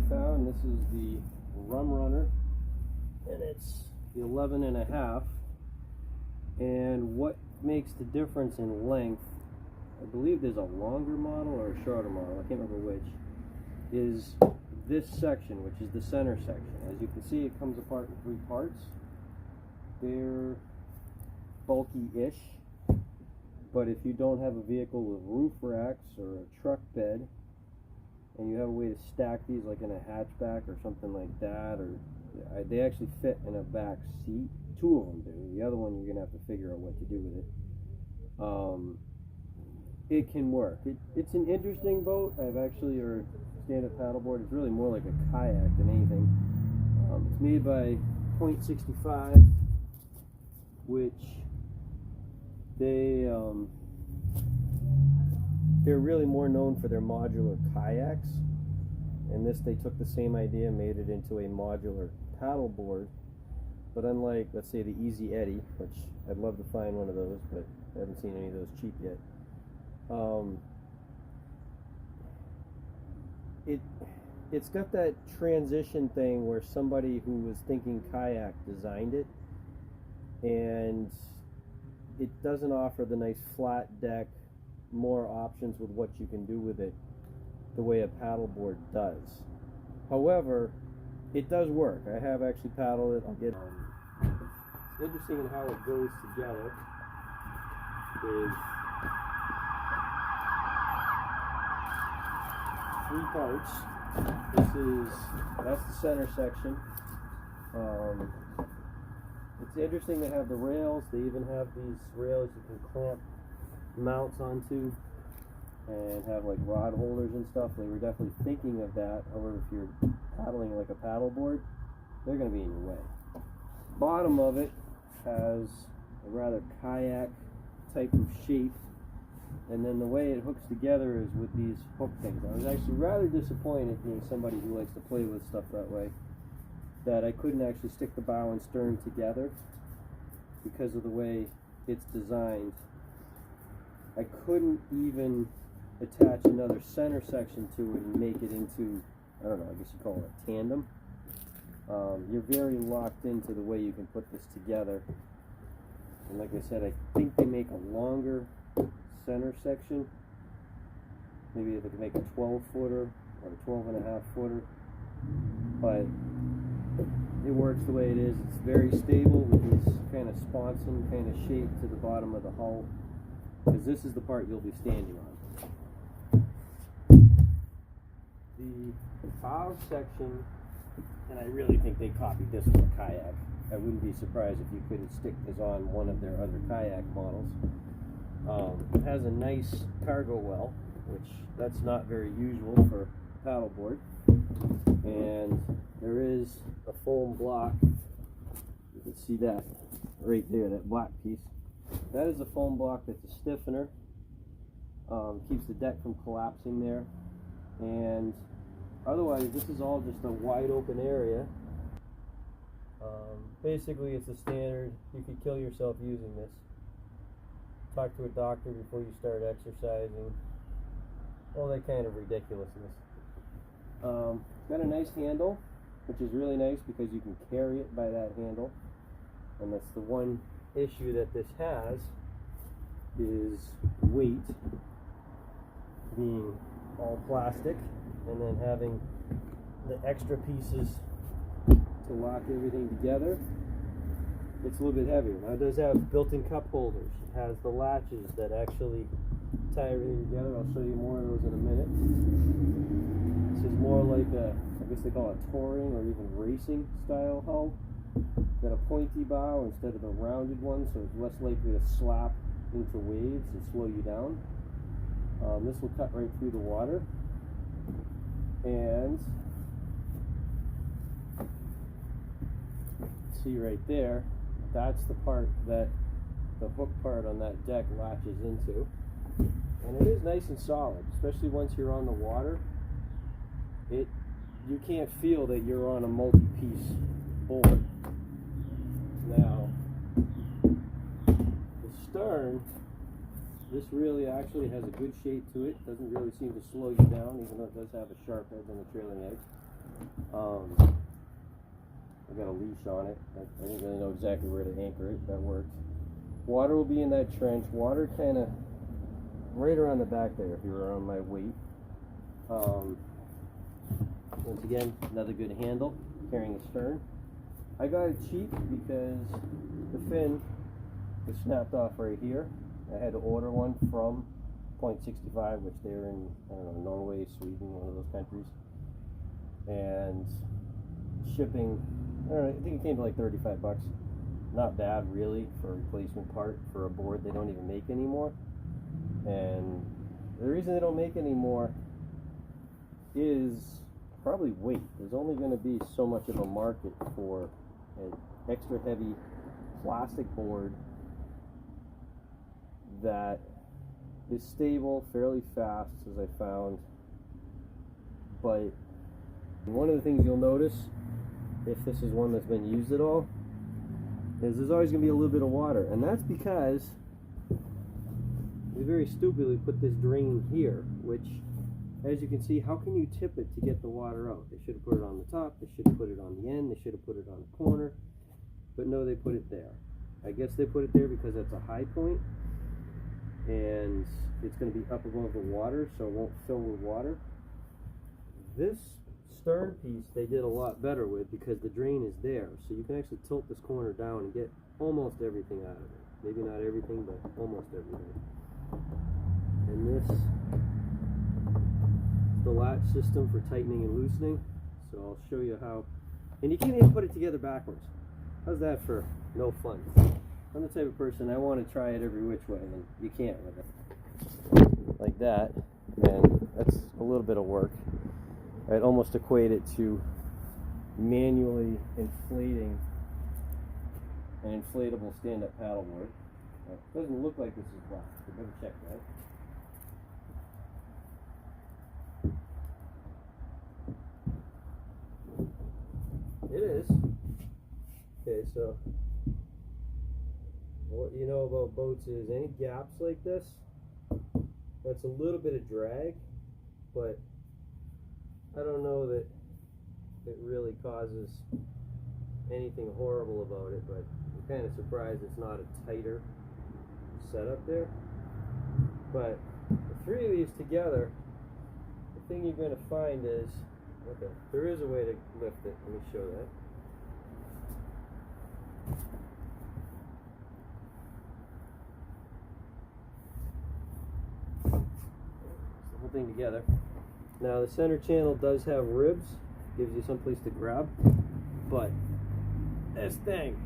found. This is the Rum Runner, and it's the 11.5. And what makes the difference in length, I believe there's a longer model or a shorter model, I can't remember which, is this section, which is the center section. As you can see, it comes apart in 3 parts. They're bulky-ish, but if you don't have a vehicle with roof racks or a truck bed, and you have a way to stack these like in a hatchback or something like that, or they actually fit in a back seat. 2 of them do. The other one you're gonna have to figure out what to do with it. It can work. It's an interesting boat. I've actually, or stand-up paddleboard. It's really more like a kayak than anything. It's made by .65, which they're really more known for their modular kayaks. And this, they took the same idea, made it into a modular paddleboard. But unlike, let's say, the Easy Eddy, which I'd love to find one of those, but I haven't seen any of those cheap yet. It's got that transition thing where somebody who was thinking kayak designed it, and it doesn't offer the nice flat deck, more options with what you can do with it the way a paddleboard does. However, it does work. I have actually paddled it. I'll get it's interesting in how it goes together. Is 3 parts. That's the center section. It's interesting to have the rails. They even have these rails you can clamp mounts onto and have like rod holders and stuff. They were definitely thinking of that. However, if you're paddling like a paddleboard, they're going to be in your way. Bottom of it has a rather kayak type of shape, and then the way it hooks together is with these hook things. I was actually rather disappointed, being somebody who likes to play with stuff that way, that I couldn't actually stick the bow and stern together because of the way it's designed. I couldn't even attach another center section to it and make it into, I don't know, I guess you call it a tandem. You're very locked into the way you can put this together. And like I said, I think they make a longer center section. Maybe they could make a 12-footer or a 12.5-footer. But it works the way it is. It's very stable with this kind of sponson kind of shape to the bottom of the hull, because this is the part you'll be standing on. The bow section, and I really think they copied this from a kayak. I wouldn't be surprised if you couldn't stick this on one of their other kayak models. It has a nice cargo well, which that's not very usual for a paddleboard. And there is a foam block. You can see that right there, that black piece. That is a foam block that's a stiffener. Keeps the deck from collapsing there. And otherwise, this is all just a wide open area. Basically, it's a standard. You could kill yourself using this. Talk to a doctor before you start exercising. All that kind of ridiculousness. Got a nice handle, which is really nice because you can carry it by that handle. And that's the one issue that this has, is weight, being all plastic, and then having the extra pieces to lock everything together. It's a little bit heavier. Now it does have built-in cup holders. It has the latches that actually tie everything together. I'll show you more of those in a minute. This is more like a, I guess they call it touring or even racing style hull. Got a pointy bow instead of the rounded one, so it's less likely to slap into waves and slow you down. This will cut right through the water. And see right there, that's the part that the hook part on that deck latches into. And it is nice and solid, especially once you're on the water. You can't feel that you're on a multi-piece board. Now, the stern, this really actually has a good shape to it. Doesn't really seem to slow you down, even though it does have a sharp edge on the trailing edge. I got a leash on it. I didn't really know exactly where to anchor it. That worked. Water will be in that trench. Water kind of right around the back there if you're around my weight. Once again, another good handle, carrying a stern. I got it cheap because the fin was snapped off right here. I had to order one from .65, which they're in, I don't know, Norway, Sweden, one of those countries. And shipping, I don't know, I think it came to like 35 bucks. Not bad really for a replacement part for a board they don't even make anymore. And the reason they don't make anymore is probably weight. There's only going to be so much of a market for an extra heavy plastic board that is stable fairly fast, as I found. But one of the things you'll notice, if this is one that's been used at all, is there's always going to be a little bit of water, and that's because we very stupidly put this drain here, which, as you can see, how can you tip it to get the water out? They should have put it on the top, they should have put it on the end, they should have put it on the corner, but no, they put it there. I guess they put it there because that's a high point, and it's going to be up above the water, so it won't fill with water. This stern piece they did a lot better with because the drain is there, so you can actually tilt this corner down and get almost everything out of it. Maybe not everything, but almost everything. And this is the latch system for tightening and loosening, so I'll show you how. And you can't even put it together backwards. How's that for no fun? I'm the type of person, I want to try it every which way, and you can't with it. Like that, and that's a little bit of work. I'd almost equate it to manually inflating an inflatable stand-up paddleboard. It doesn't look like this is black, so better check that. It is. Okay, so what you know about boats is any gaps like this, that's a little bit of drag, but I don't know that it really causes anything horrible about it, but I'm kind of surprised it's not a tighter setup there. But the three of these together, the thing you're going to find is, okay, there is a way to lift it. Let me show that. The whole thing together. Now the center channel does have ribs, gives you some place to grab, but this thing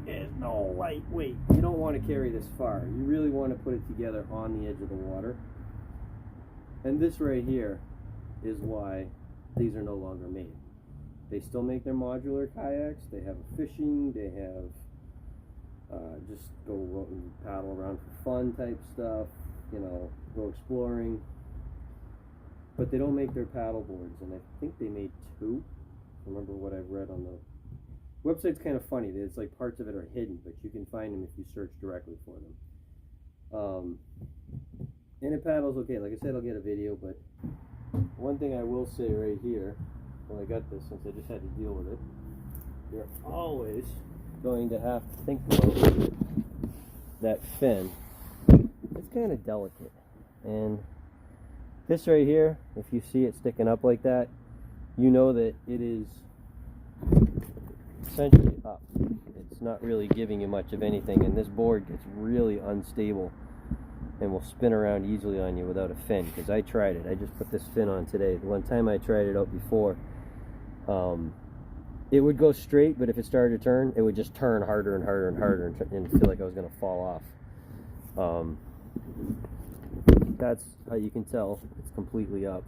is no lightweight. You don't want to carry this far. You really want to put it together on the edge of the water. And this right here is why these are no longer made. They still make their modular kayaks. They have fishing, they have just go and paddle around for fun type stuff, you know, go exploring. But they don't make their paddle boards, and I think they made two. I remember what I've read on the website's kind of funny. It's like parts of it are hidden, but you can find them if you search directly for them. And it paddles okay. Like I said, I'll get a video, but one thing I will say right here, well, I got this since I just had to deal with it, you're always going to have to think about that fin. It's kind of delicate, and this right here, if you see it sticking up like that, you know that it is essentially up. It's not really giving you much of anything, and this board gets really unstable and will spin around easily on you without a fin, because I tried it. I just put this fin on today. The one time I tried it out before, it would go straight, but if it started to turn, it would just turn harder and harder and harder and feel like I was going to fall off. That's how you can tell it's completely up.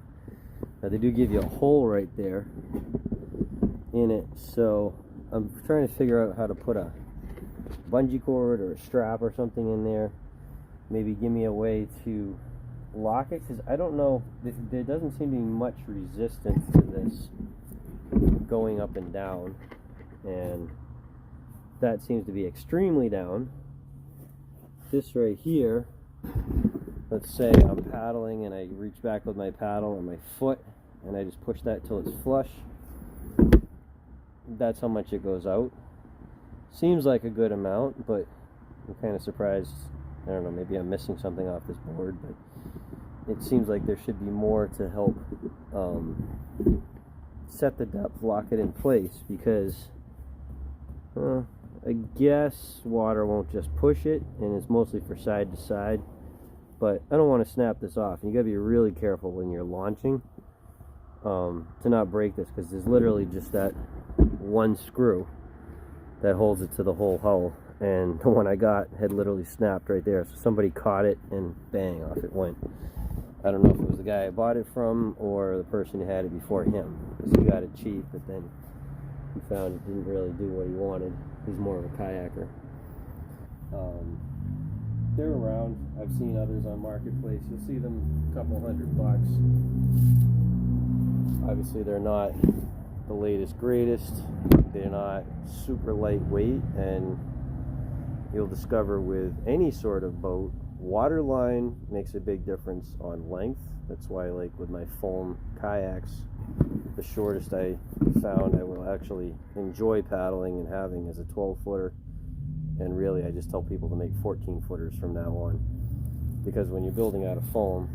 Now they do give you a hole right there in it, so I'm trying to figure out how to put a bungee cord or a strap or something in there. Maybe give me a way to lock it, because I don't know, there doesn't seem to be much resistance to this going up and down, and that seems to be extremely down. This right here, let's say I'm paddling and I reach back with my paddle and my foot and I just push that till it's flush. that's how much it goes out. Seems like a good amount, but I'm kind of surprised. I don't know, maybe I'm missing something off this board, but it seems like there should be more to help set the depth, lock it in place, because I guess water won't just push it, and it's mostly for side to side. But I don't want to snap this off. You got to be really careful when you're launching to not break this, because there's literally just that one screw that holds it to the whole hull, and the one I got had literally snapped right there. So somebody caught it and bang, off it went. I don't know if it was the guy I bought it from or the person who had it before him, because he got it cheap, but then he found it didn't really do what he wanted. He's more of a kayaker. They're around. I've seen others on Marketplace. You'll see them a couple $100. Obviously, they're not the latest, greatest. They're not super lightweight, and you'll discover with any sort of boat, water line makes a big difference on length. That's why, like with my foam kayaks, the shortest I found I will actually enjoy paddling and having is a 12-footer. And really, I just tell people to make 14-footers from now on, because when you're building out of foam,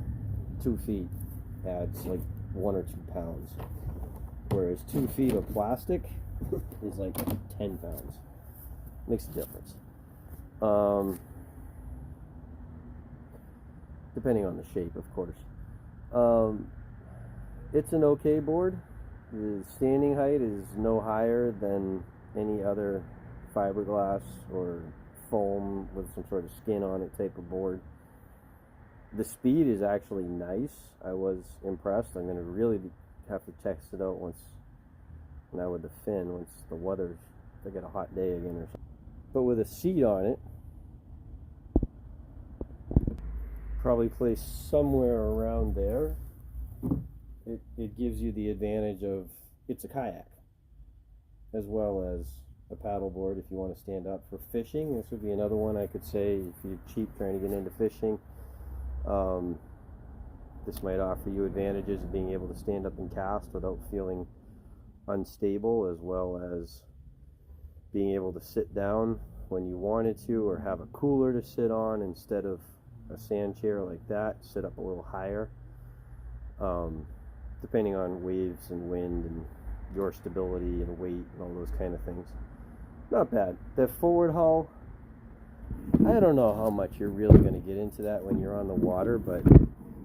2 feet adds like 1 or 2 pounds, whereas 2 feet of plastic is like 10 pounds. Makes a difference. Depending on the shape, of course. It's an okay board. The standing height is no higher than any other fiberglass or foam with some sort of skin on it type of board. The speed is actually nice. I was impressed. I'm going to really have to test it out once, now with the fin, once the weather's, if I get a hot day again or something. But with a seat on it, probably placed somewhere around there, it gives you the advantage of, it's a kayak as well as a paddleboard if you want to stand up for fishing. This would be another one I could say if you're cheap trying to get into fishing. This might offer you advantages of being able to stand up and cast without feeling unstable, as well as being able to sit down when you wanted to, or have a cooler to sit on instead of a sand chair like that. Sit up a little higher, depending on waves and wind and your stability and weight and all those kind of things. Not bad. The forward hull, I don't know how much you're really going to get into that when you're on the water, but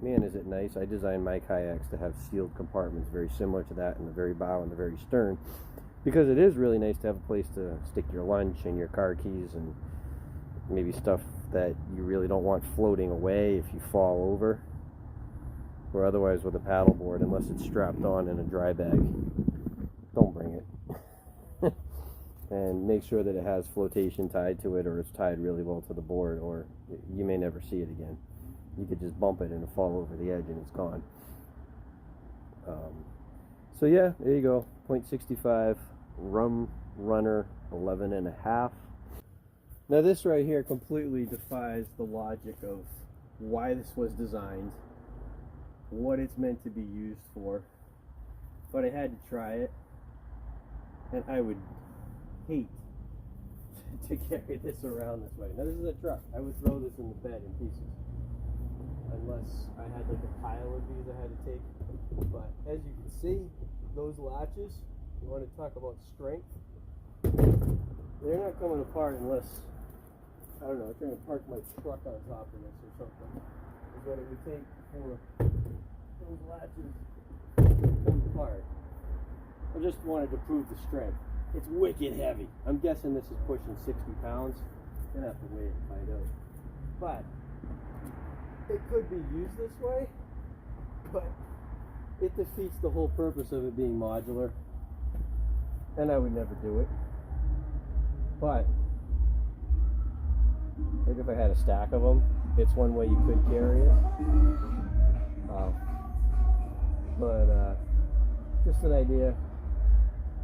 man, is it nice. I designed my kayaks to have sealed compartments very similar to that in the very bow and the very stern, because it is really nice to have a place to stick your lunch and your car keys and maybe stuff that you really don't want floating away if you fall over. Or otherwise with a paddleboard, unless it's strapped on in a dry bag, don't bring it. And make sure that it has flotation tied to it, or it's tied really well to the board, or you may never see it again. You could just bump it and it'll fall over the edge and it's gone. So yeah, there you go. 0.65 Rum Runner 11.5. Now this right here completely defies the logic of why this was designed, what it's meant to be used for, but I had to try it, and I would hate to carry this around this way. Now this is a truck. I would throw this in the bed in pieces, unless I had like a pile of these I had to take. But as you can see, those latches, you want to talk about strength, they're not coming apart unless, I don't know, I'm trying to park my truck on top of this or something, is what it would take for those latches to come apart. I just wanted to prove the strength. It's wicked heavy. I'm guessing this is pushing 60 pounds. I'm gonna have to weigh it and find out. But it could be used this way, but it defeats the whole purpose of it being modular, and I would never do it. But maybe if I had a stack of them, it's one way you could carry it. But just an idea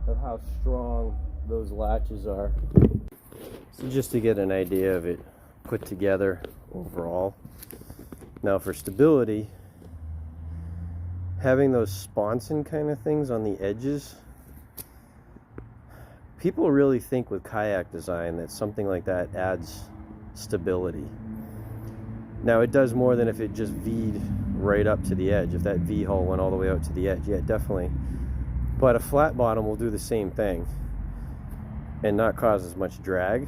of how strong those latches are. So just to get an idea of it put together overall. Now for stability, having those sponson kind of things on the edges people really think with kayak design that something like that adds stability. Now it does more than if it just V'd right up to the edge. If that V hull went all the way out to the edge, yeah, definitely. But a flat bottom will do the same thing and not cause as much drag.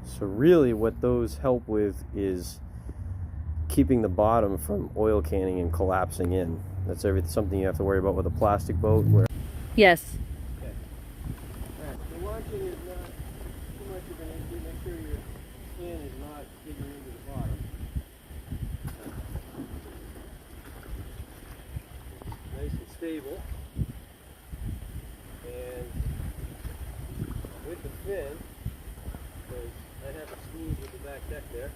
So really what those help with is keeping the bottom from oil canning and collapsing in. That's something you have to worry about with a plastic boat. Yes. Okay. Alright, so launching is not too much of an issue. Make sure your fin is not digging into the bottom. Nice and stable. And with the fin, because I have it squeezed with the back deck there,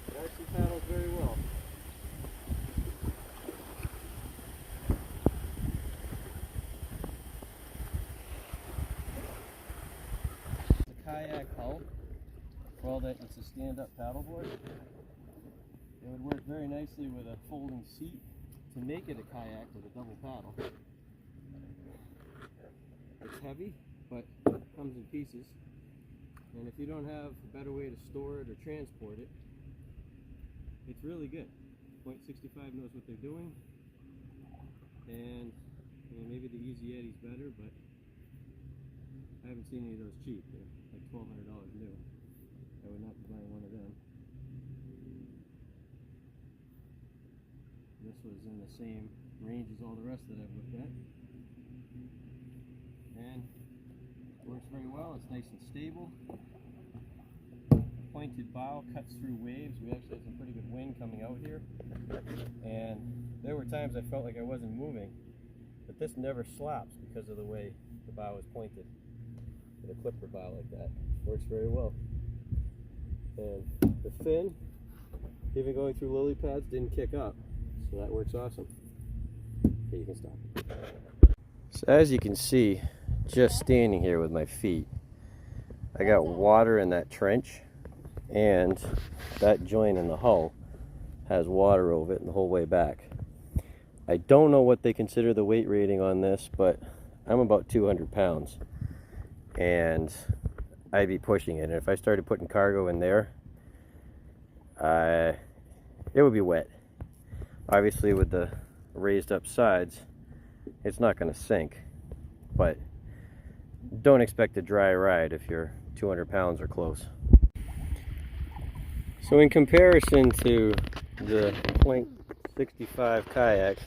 it actually paddles very well. It's a kayak hull. For all that, it's a stand-up paddleboard. It would work very nicely with a folding seat to make it a kayak with a double paddle. It's heavy, but it comes in pieces. And if you don't have a better way to store it or transport it, it's really good. .65 knows what they're doing. And maybe the Easy Yeti's better, but I haven't seen any of those cheap. They're like $1,200 new. I would not be buying one of them. This was in the same range as all the rest that I've looked at. And works very well. It's nice and stable. Pointed bow cuts through waves. We actually had some pretty good wind coming out here. And there were times I felt like I wasn't moving. But this never slaps because of the way the bow is pointed. With a clipper bow like that. Works very well. And the fin, even going through lily pads, didn't kick up. So that works awesome. Okay, you can stop. So as you can see, just standing here with my feet, I got water in that trench, and that joint in the hull has water over it the whole way back. I don't know what they consider the weight rating on this, but I'm about 200 pounds, and I'd be pushing it. And if I started putting cargo in there, it would be wet. Obviously with the raised up sides, it's not going to sink, but don't expect a dry ride if you're 200 pounds or close. So in comparison to the .65 kayaks,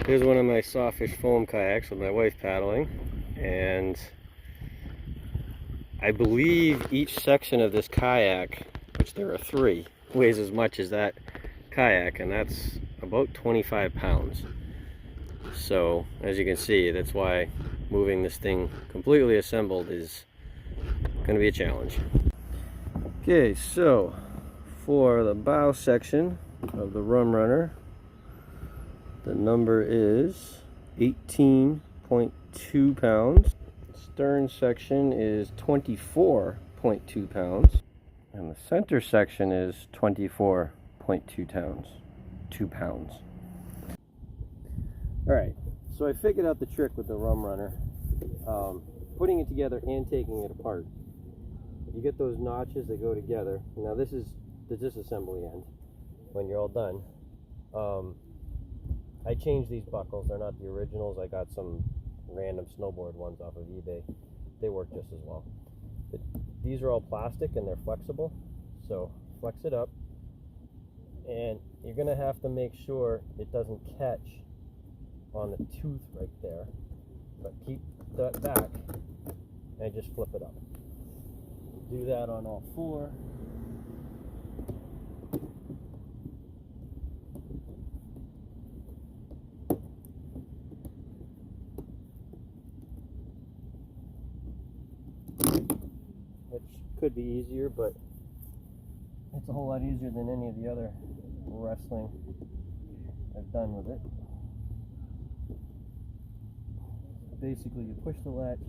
here's one of my sawfish foam kayaks with my wife paddling, and I believe each section of this kayak, which there are 3, weighs as much as that kayak, and that's about 25 pounds. So as you can see, that's why moving this thing completely assembled is going to be a challenge. Okay, so for the bow section of the Rum Runner, the number is 18.2 pounds. Stern section is 24.2 pounds, and the center section is 24.2 pounds. 2 pounds. Alright, so I figured out the trick with the Rum Runner, putting it together and taking it apart. You get those notches that go together. Now this is the disassembly end. When you're all done, I changed these buckles. They're not the originals. I got some random snowboard ones off of eBay. They work just as well. But these are all plastic and they're flexible. So flex it up, and you're going to have to make sure it doesn't catch on the tooth right there. But keep that back and just flip it up. Do that on all 4. Which could be easier, but it's a whole lot easier than any of the other wrestling I've done with it. Basically, you push the latch.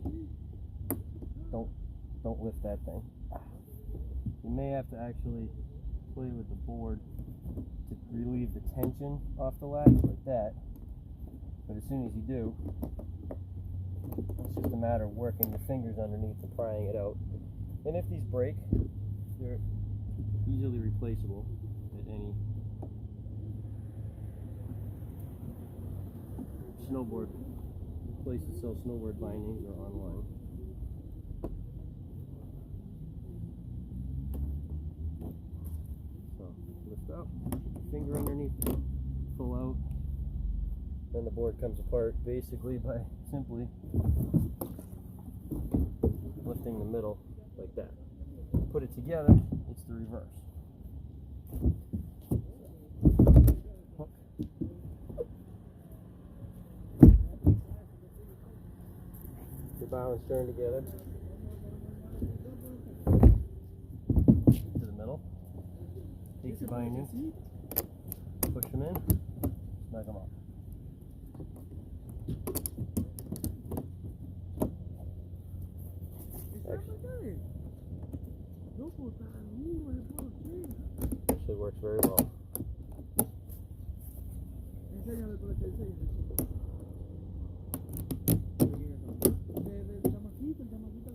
Don't lift that thing. You may have to actually play with the board to relieve the tension off the latch like that. But as soon as you do, it's just a matter of working your fingers underneath and prying it out. And if these break, they're easily replaceable at any snowboard place that sells snowboard bindings or online. So lift up, finger underneath, pull out, then the board comes apart basically by simply lifting the middle like that. Put it together, it's the reverse. Hook. Your bow and stern together. To the middle. Take your bindings, push them in, snug them up. Actually works very well.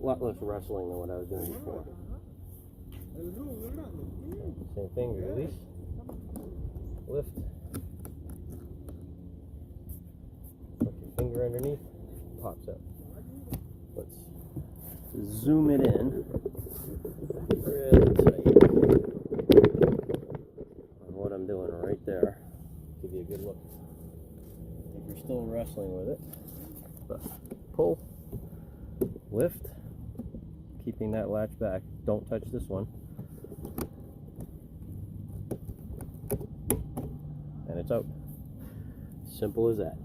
A lot less wrestling than what I was doing before. Same thing, release, lift, put your finger underneath, pops out. Let's zoom it in really tight on what I'm doing right there. Give you a good look. If you're still wrestling with it, but pull, lift, keeping that latch back. Don't touch this one. And it's out. Simple as that.